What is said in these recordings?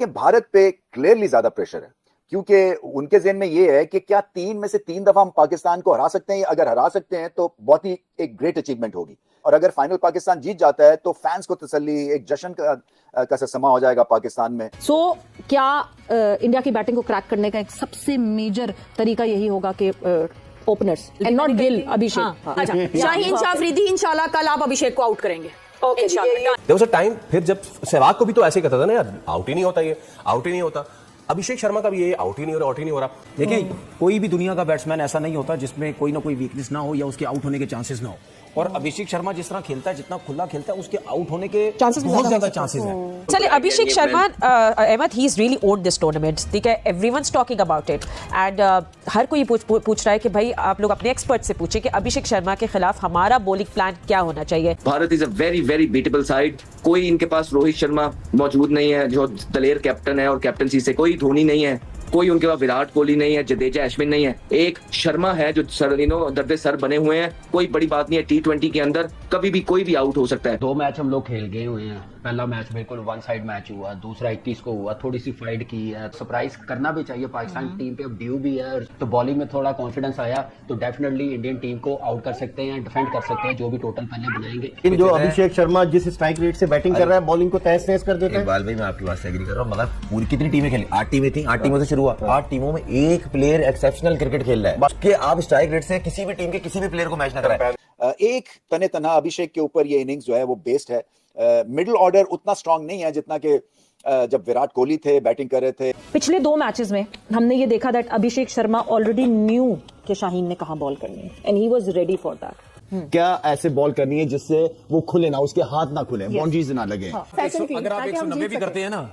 देखिए भारत पे क्लियरली ज्यादा प्रेशर है क्योंकि उनके ज़हन में ये है कि क्या 3 में से 3 दफा हम पाकिस्तान को हरा सकते हैं। अगर हरा सकते हैं तो बहुत ही एक ग्रेट अचीवमेंट होगी और अगर फाइनल पाकिस्तान जीत जाता है तो फैंस को तसल्ली, एक जश्न का समा हो जाएगा पाकिस्तान में। क्या इंडिया की बैटिंग को क्रैक करने का एक सबसे मेजर तरीका यही होगा कि ओपनर्स एंड नॉट गिल, अभिषेक। अच्छा, शाहीन शाह अफरीदी इंशाल्लाह कल आप अभिषेक को आउट करेंगे। Okay, there was a time फिर जब सहवाग को भी तो ऐसे ही करता था ना यार, आउट ही नहीं होता, ये आउट ही नहीं होता। अभिषेक शर्मा का भी ये आउट ही नहीं हो रहा, आउट ही नहीं हो रहा। देखिए कोई भी दुनिया का बैट्समैन ऐसा नहीं होता जिसमें कोई ना कोई वीकनेस ना हो या उसके आउट होने के चांसेस ना हो। और अभिषेक शर्मा जिस तरह खेलता है, जितना खुला खेलता है, उसके आउट होने के बहुत ज्यादा चांसेस हैं। चलिए, Abhishek Sharma, Ahmed, he is really owned this tournament, ठीक है, everyone's talking about it and हर कोई पूछ रहा है कि भाई आप लोग अपने एक्सपर्ट से पूछे कि अभिषेक शर्मा के खिलाफ हमारा बॉलिंग प्लान क्या होना चाहिए। Bharat is a very very beatable side. कोई इनके पास रोहित शर्मा मौजूद नहीं है जो दलेर कैप्टन है और कैप्टनसी से कोई धोनी नहीं है, कोई उनके पास विराट कोहली नहीं है, जडेजा अश्विन नहीं है, एक शर्मा है जो दर्दे सर बने हुए हैं। कोई बड़ी बात नहीं है, T20 के अंदर कभी भी कोई भी आउट हो सकता है। 2 मैच हम लोग खेल गए हुए हैं। पहला मैच बिल्कुल वन साइड मैच हुआ, दूसरा 21 को हुआ, थोड़ी सी फाइट की है। सरप्राइज करना भी चाहिए, पाकिस्तान टीम पे अब ड्यू भी है, तो बॉलिंग में थोड़ा कॉन्फिडेंस आया तो डेफिनेटली इंडियन टीम को आउट कर सकते हैं, डिफेंड कर सकते हैं जो भी टोटल पहले बनाएंगे। लेकिन जो अभिषेक शर्मा जिस स्ट्राइक रेट से बैटिंग कर रहा है, बॉलिंग को तहस नहस कर देता है। इकबाल भाई, मैं आपकी बात से एग्री कर रहा हूँ, मगर पूरी कितनी टीमें खेली? 8 टीमें थी, 8 टीमों से शुरू हुआ। 8 टीमों में एक प्लेयर एक्सेप्शनल क्रिकेट खेल रहा है कि आप स्ट्राइक रेट से किसी भी टीम के किसी भी प्लेयर को मैच ना कराएं। एक तने तनहा अभिषेक के ऊपर ये इनिंग्स जो है वो बेस्ड है। मिडिल ऑर्डर उतना स्ट्रांग नहीं है जितना कि जब विराट कोहली थे बैटिंग कर रहे थे। पिछले 2 मैचेस में हमने ये देखा that Abhishek Sharma already knew कि शाहीन ने कहां बॉल करनी है and he was ready for that. क्या ऐसे बॉल करनी है जिससे वो खुले ना, उसके हाथ ना खुले, बाउंड्रीज ना लगे। अगर आप 190 भी करते हैं ना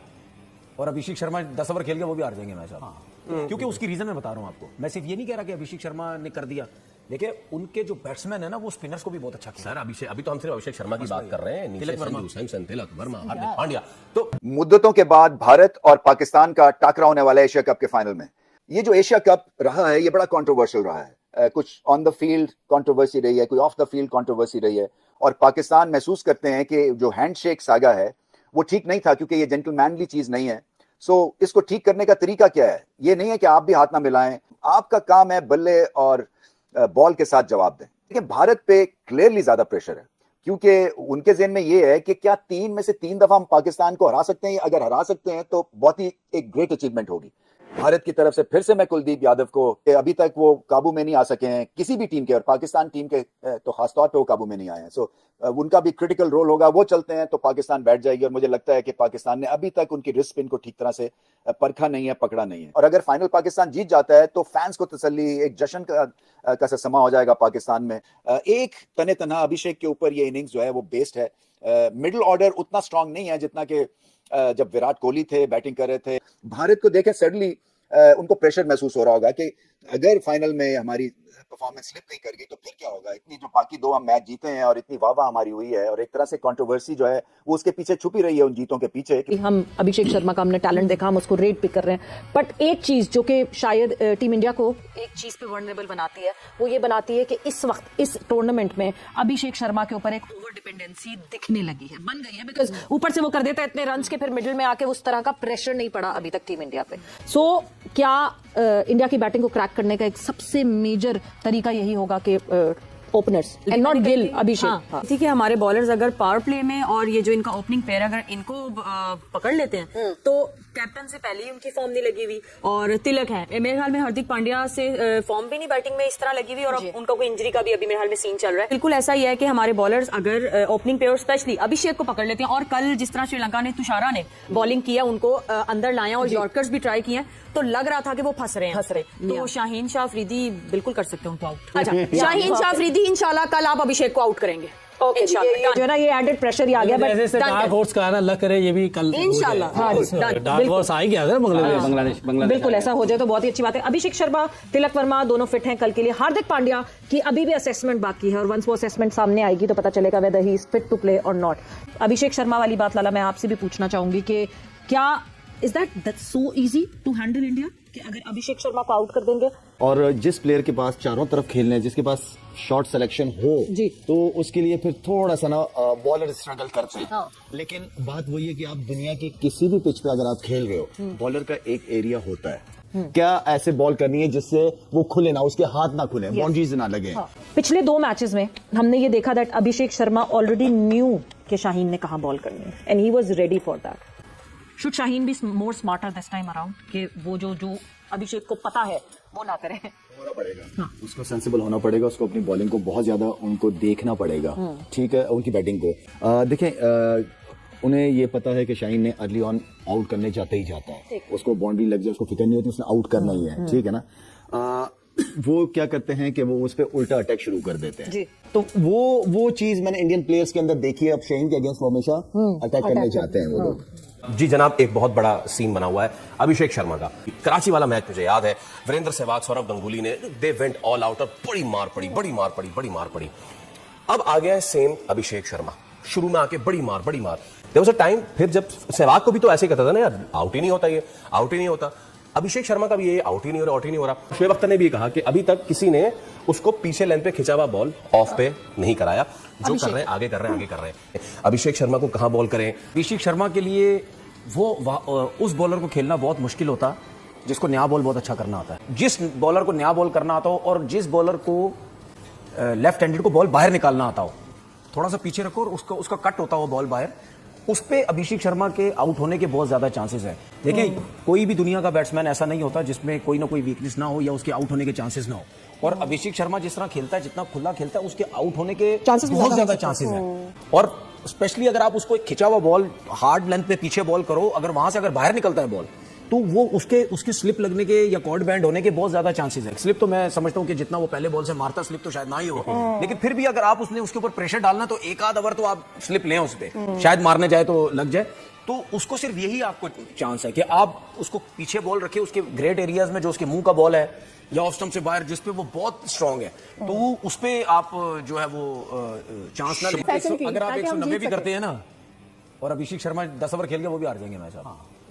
और अभिषेक शर्मा 10 ओवर खेल के, वो भी हार जाएंगे मैच आप। क्योंकि उसकी रीजन मैं बता रहा हूं आपको। मैं सिर्फ ये नहीं कह रहा कि अभिषेक शर्मा ने कर दिया। देखिए उनके जो बैट्समैन है ना, वो स्पिनर्स को भी बहुत अच्छा खेला। सर अभी तो हम सिर्फ अभिषेक शर्मा की बात कर रहे हैं, सैमसन, तिलक वर्मा, हार्दिक पांड्या। तो मुद्दतों के बाद भारत और पाकिस्तान का टाकरा होने वाला है एशिया कप के फाइनल में। ये जो एशिया कप रहा है ये बड़ा कंट्रोवर्शियल रहा है। कुछ ऑन द फील्ड कंट्रोवर्सी रही है, कोई ऑफ द फील्ड कंट्रोवर्सी रही है और पाकिस्तान महसूस करते हैं कि जो हैंडशेक सागा है वो ठीक नहीं था क्योंकि ये जेंटलमैनली चीज नहीं है। सो इसको ठीक करने का तरीका क्या है? ये नहीं है कि आप भी हाथ ना मिलाएं, आपका काम है बल्ले और बॉल के साथ जवाब दें। देखिए भारत पे क्लियरली ज्यादा प्रेशर है क्योंकि उनके ज़हन में ये है कि क्या 3 में से 3 दफा हम पाकिस्तान को हरा सकते हैं। अगर हरा सकते हैं तो बहुत ही एक ग्रेट अचीवमेंट होगी भारत की तरफ से। फिर से मैं कुलदीप यादव को, अभी तक वो काबू में नहीं आ सके हैं किसी भी टीम के, और पाकिस्तान टीम के तो खासतौर पे वो काबू में नहीं आए हैं। सो उनका भी क्रिटिकल रोल होगा, वो चलते हैं तो पाकिस्तान बैठ जाएगी। और मुझे लगता है कि पाकिस्तान ने अभी तक उनकी रिस्ट स्पिन को ठीक तरह से परखा नहीं है, पकड़ा नहीं है। और अगर फाइनल पाकिस्तान जीत जाता है तो फैंस को तसल्ली, एक जश्न का समा हो जाएगा पाकिस्तान में। एक तने तनहा अभिषेक के ऊपर ये इनिंग्स जो है वो बेस्ड है। मिडिल ऑर्डर उतना स्ट्रांग नहीं है जितना कि जब विराट कोहली थे बैटिंग कर रहे थे। भारत को देखें सडनली उनको प्रेशर महसूस हो रहा होगा कि अगर फाइनल में हमारी परफॉर्मेंस स्लिप नहीं कर गई तो फिर क्या होगा। इतनी जो बाकी 2 हम मैच जीते हैं और इतनी वाह हमारी हुई है और एक तरह से कंट्रोवर्सी जो है वो उसके पीछे छुपी रही है, उन जीतों के पीछे। हम अभिषेक शर्मा का हमने टैलेंट देखा, हम उसको रेट पिक कर रहे हैं, बट एक चीज जो कि शायद टीम इंडिया को एक चीज पे वर्नरेबल बनाती है वो ये बनाती है कि इस वक्त इस टूर्नामेंट में अभिषेक शर्मा के ऊपर एक ओवर डिपेंडेंसी दिखने लगी है, बन गई है। बिकॉज ऊपर से वो कर देता है इतने रन्स के, फिर मिडिल में आके उस तरह का प्रेशर नहीं पड़ा अभी तक टीम इंडिया पे। सो क्या इंडिया की बैटिंग को क्रैक करने का एक सबसे मेजर तरीका यही होगा कि ओपनर्स एंड नॉट गिल, अभिषेक। ठीक है, हमारे बॉलर्स अगर पावर प्ले में और ये जो इनका ओपनिंग पेयर अगर इनको पकड़ लेते हैं तो कैप्टन से पहले ही उनकी फॉर्म नहीं लगी हुई और तिलक है, मेरे ख्याल में हार्दिक पांड्या से फॉर्म भी नहीं बैटिंग में इस तरह लगी हुई और अब उनका कोई इंजरी का भी अभी मेरे ख्याल में सीन चल रहा है। बिल्कुल ऐसा ही है कि हमारे बॉलर्स अगर ओपनिंग पेयर स्पेशली अभिषेक को पकड़ लेते हैं और कल जिस तरह श्रीलंका ने तुषारा ने बॉलिंग किया, उनको अंदर लाया और यॉर्कर्स भी ट्राई किए, तो लग रहा था कि वो फंस रहे हैं। तो शाहीन शाह अफरीदी बिल्कुल कर सकते हैं उनको आउट। अच्छा, शाहीन शाह अफरीदी इंशाल्लाह कल आप अभिषेक को आउट करेंगे। ओके, जो है ना ये एडेड प्रेशर ही आ गया, बट डार्क हॉर्स का ना लग करे ये भी कल इंशाल्लाह। डार्क हॉर्स आ गया अगर बांग्लादेश बिल्कुल ऐसा हो जाए तो बहुत ही अच्छी बात है। अभिषेक शर्मा, तिलक वर्मा दोनों फिट हैं कल के लिए। हार्दिक पांड्या की अभी भी असेसमेंट बाकी है और वंस वो असेसमेंट सामने आएगी तो पता चलेगा weather he is fit to play और नॉट। अभिषेक शर्मा वाली बात लाला मैं आपसे भी पूछना चाहूंगी कि क्या is that so easy to handle India? कि अगर अभिषेक शर्मा को आउट कर देंगे और जिस प्लेयर के पास चारों तरफ खेलने हैं, जिसके पास शॉट सिलेक्शन हो जी, तो उसके लिए फिर थोड़ा सा ना बॉलर स्ट्रगल करते हैं। हाँ। लेकिन बात वही है कि आप दुनिया की किसी भी पिच पे अगर आप खेल रहे हो, बॉलर का एक एरिया होता है, क्या ऐसे बॉल करनी है जिससे वो खुले ना, उसके हाथ ना खुले, बाउंड्रीज ना लगे। हाँ। पिछले 2 मैचेस में हमने ये देखा that Abhishek Sharma already knew कि शाहीन ने कहां बॉल करनी है and he was ready for that. Should Shaheen be more smarter this time around कि वो जो अभिषेक को पता है वो ना करें? होना पड़ेगा, उसको सेंसिबल होना पड़ेगा, उसको अपनी बॉलिंग को बहुत ज्यादा उनको देखना पड़ेगा, ठीक है, उनकी बैटिंग को। देखें, उन्हें ये पता है कि शाहीन ने अर्ली ऑन आउट करने जाते ही जाता है, उसको बाउंड्री लग जाए उसको फिक्र नहीं होती, उसने आउट करना ही है, ठीक है ना। वो क्या करते हैं कि वो उस पर उल्टा अटैक शुरू कर देते हैं, तो वो चीज मैंने इंडियन प्लेयर्स के अंदर देखी है। अब शाहीन के अगेंस्ट वो हमेशा अटैक करने जाते हैं वो लोग। जी जनाब, एक बहुत बड़ा सीन बना हुआ है अभिषेक शर्मा का। कराची वाला मैच मुझे याद है, वीरेंद्र सहवाग, सौरव गंगुली ने दे वेंट ऑल आउट और बड़ी मार पड़ी। अब आ गया है सेम अभिषेक शर्मा, शुरू में आके बड़ी मार। देयर वाज अ टाइम, फिर जब सहवाग को भी तो ऐसे ही कहता था ना यार, आउट ही नहीं होता। अभिषेक शर्मा का भी ये आउट ही नहीं हो रहा। शोएब अख्तर ने भी कहा कि अभी तक किसी ने उसको पीछे लेंथ पे खिंचा हुआ बॉल ऑफ पे नहीं कराया, जो कर रहे हैं आगे कर रहे हैं। अभिषेक शर्मा को कहां बॉल करें? अभिषेक शर्मा के लिए उस बॉलर को खेलना बहुत मुश्किल होता जिसको नया बॉल बहुत अच्छा करना आता है। जिस बॉलर को नया बॉल करना आता हो और जिस बॉलर को लेफ्ट हैंडेड को बॉल बाहर निकालना आता हो, थोड़ा सा पीछे रखो और उसका कट होता हो बॉल बाहर, उस पे अभिषेक शर्मा के आउट होने के बहुत ज्यादा चांसेस है। देखिए, कोई भी दुनिया का बैट्समैन ऐसा नहीं होता जिसमें कोई ना कोई वीकनेस ना हो या उसके आउट होने के चांसेस ना हो। और अभिषेक शर्मा जिस तरह खेलता है, जितना खुला खेलता है, उसके आउट होने के बहुत ज्यादा चांसेस हैं। और स्पेशली अगर आप उसको एक खिंचा हुआ बॉल हार्ड लेंथ पे पीछे बॉल करो, अगर वहां से अगर बाहर निकलता है बॉल, तो वो उसके स्लिप लगने के या कॉर्ड बैंड होने के बहुत ज्यादा चांसेस है। स्लिप तो मैं समझता हूं कि जितना वो पहले बॉल से मारता, स्लिप तो शायद ना ही हो, लेकिन फिर भी अगर आप उसके ऊपर प्रेशर डालना तो एक आध ओवर तो आप स्लिप लें उस पर, शायद मारने जाए तो लग जाए। तो उसको सिर्फ यही आपको चांस है कि आप उसको पीछे बॉल रखिए, उसके ग्रेट एरियाज में जो उसके मुंह का बॉल है या ऑफ स्टंप से बाहर जिस पे वो बहुत स्ट्रांग है, तो उस पे आप जो है वो चांस ना लें। अगर आप 190 भी करते हैं ना और अभिषेक शर्मा 10 ओवर खेल के, वो भी हार जाएंगे मैच।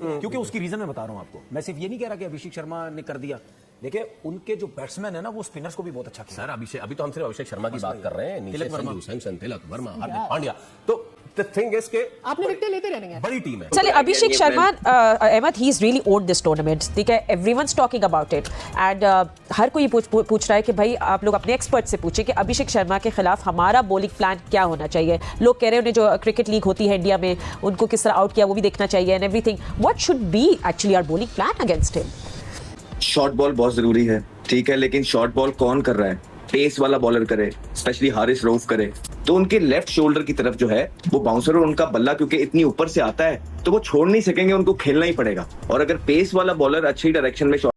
क्योंकि उसकी रीजन मैं बता रहा हूं आपको। मैं सिर्फ ये नहीं कह रहा कि अभिषेक शर्मा ने कर दिया, देखिए उनके जो बैट्समैन है ना, वो स्पिनर्स को भी बहुत अच्छा खेला। सर अभी तो हम सिर्फ अभिषेक शर्मा की बात कर रहे हैं, नीचे संजू सैमसन, तिलक वर्मा, हार्दिक पांड्या, तो द थिंग इज के आपने विकेट लेते रहने हैं, बड़ी टीम है। चलिए, Abhishek Sharma, Ahmed, he is really owned this tournament, ठीक है, everyone's talking about it and हर कोई पूछ रहा है कि भाई आप लोग अपने एक्सपर्ट से पूछे कि अभिषेक शर्मा के खिलाफ हमारा बॉलिंग प्लान क्या होना चाहिए। लोग कह रहे हैं उन्हें जो क्रिकेट लीग होती है इंडिया में, उनको किस तरह आउट किया वो भी देखना चाहिए and everything. What should be actually our bowling plan against him? Short ball बहुत जरूरी है, ठीक है, लेकिन शॉर्ट बॉल कौन कर रहा है? पेस वाला बॉलर करे, स्पेशली हारिस रऊफ करे, तो उनके लेफ्ट शोल्डर की तरफ जो है वो बाउंसर और उनका बल्ला क्योंकि इतनी ऊपर से आता है तो वो छोड़ नहीं सकेंगे, उनको खेलना ही पड़ेगा। और अगर पेस वाला बॉलर अच्छी डायरेक्शन में